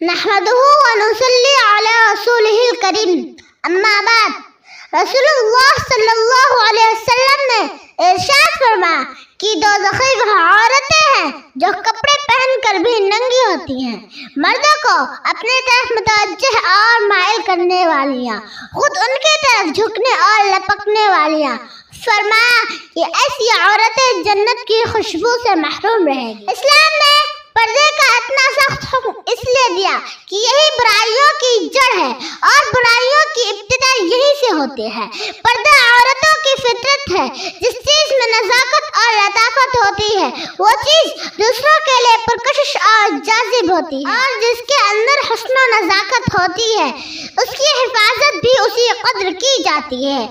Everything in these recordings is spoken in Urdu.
نحمده ونصلي على رسوله الکریم اما بعد، رسول اللہ صلی اللہ علیہ وسلم نے ارشاد فرمایا کہ دوزخی وہ عورتیں ہیں جو کپڑے پہن کر بھی ننگی ہوتی ہیں، مردوں کو اپنے طرف متوجہ اور مائل کرنے والیاں، خود ان کی طرف جھکنے اور لپکنے والیاں۔ فرمایا کہ ایسی عورتیں جنت کی خوشبو سے محروم رہیں گی۔ اسلام نے پردے کا اتنا سخت حکم اس لیے دیا کہ یہی برائیوں کی جڑ ہے اور برائیوں کی ابتدا یہی سے ہوتی ہے۔ پردہ عورتوں کی فطرت ہے۔ جس چیز میں نزاکت اور لطافت ہوتی ہے وہ چیز دوسروں کے لیے پرکشش اور جاذب ہوتی ہے، اور جس کے اندر حسن و نزاکت ہوتی ہے اس کی حفاظت بھی اسی قدر کی جاتی ہے۔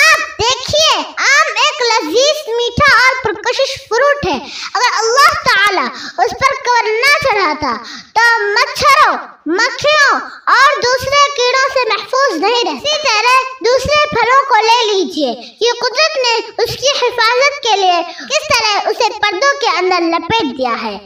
آپ دیکھیے، آم ایک لذیذ، میٹھا اور پرکشش فروٹ ہے۔ اگر اللہ تعالیٰ اس پر کور نہ چڑھاتا تو مچھروں، مکھیوں اور دوسرے کیڑوں سے محفوظ نہیں رہتا۔ اسی طرح دوسرے پھلوں کو لے لیجئے کہ قدرت نے اس کی حفاظت کے لیے کس طرح اسے پردوں کے اندر لپیٹ دیا ہے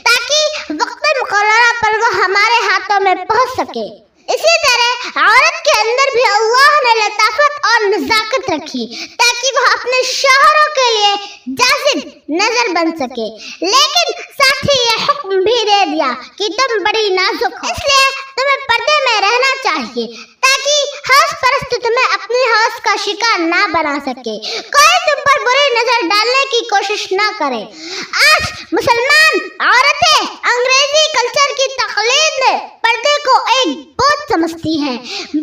تاکہ وقت مقررہ پر وہ ہمارے ہاتھوں میں پہنچ سکے۔ اسی طرح عورت کے اندر بھی اللہ نے لطافت اور نزاکت رکھی تاکہ وہ اپنے شوہروں کے لیے جاذب نظر بن سکے، لیکن ساتھ ہی یہ حکم بھی دے دیا کہ تم بڑی نازک ہو، اس لیے تمہیں پردے میں رہنا چاہیے تاکہ حوث پرست تمہیں اپنی حوث کا شکار نہ بنا سکے، کوئی تم پر بری نظر ڈالنے کی کوشش نہ کرے۔ آج مسلمان عورتیں انگریزی کلچر کی تقلید میں پردے کو ایک بوجھ سمجھتی ہیں۔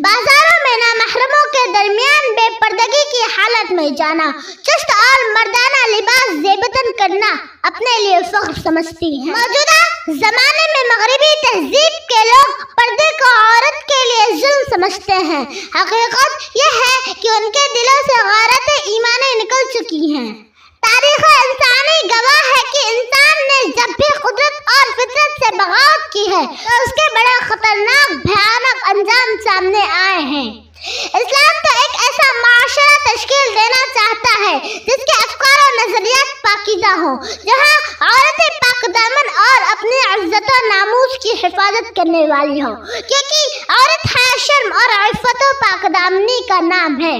بازاروں میں نامحرموں کے درمیان بے پردگی کی حالت میں جانا، چست اور مردانہ لباس زیبتن کرنا اپنے لیے فخر سمجھتی ہیں۔ موجودہ زمانے میں مغربی تہذیب کے لوگ پردے کو عورت کے لیے ظلم سمجھتے ہیں۔ حقیقت یہ ہے کہ ان کے دلوں سے غیرت ایمانی نکل چکی ہیں۔ تاریخ انسانی گواہ ہے کہ انسان نے جب بھی قدرت اور فطرت سے بغاوت کی ہے تو اس کے بڑے خطرناک بھیانک انجام سامنے آئے ہیں۔ اسلام تو ایک ایسا معاشرہ تشکیل دینا چاہتا ہے جس کے افکار و نظریات پاکیزہ ہوں، جہاں عورتیں پاک دامن اور اپنی عزت و ناموس کی حفاظت کرنے والی ہوں، کیونکہ عورت حیا، شرم اور عفت و پاک دامنی کا نام ہے۔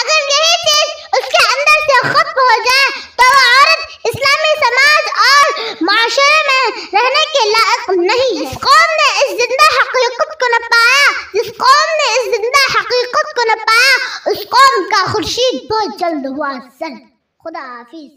اگر یہی چیز اس کے اندر سے ختم ہو جائے تو وہ عورت اسلامی سماج اور معاشرے میں رہنے کے لائق نہیں ہے۔ جس قوم نے اس زندہ حقیقت کو نہ پایا، اس قوم کا خورشید بہت جلد ہوا زل۔ خدا حافظ۔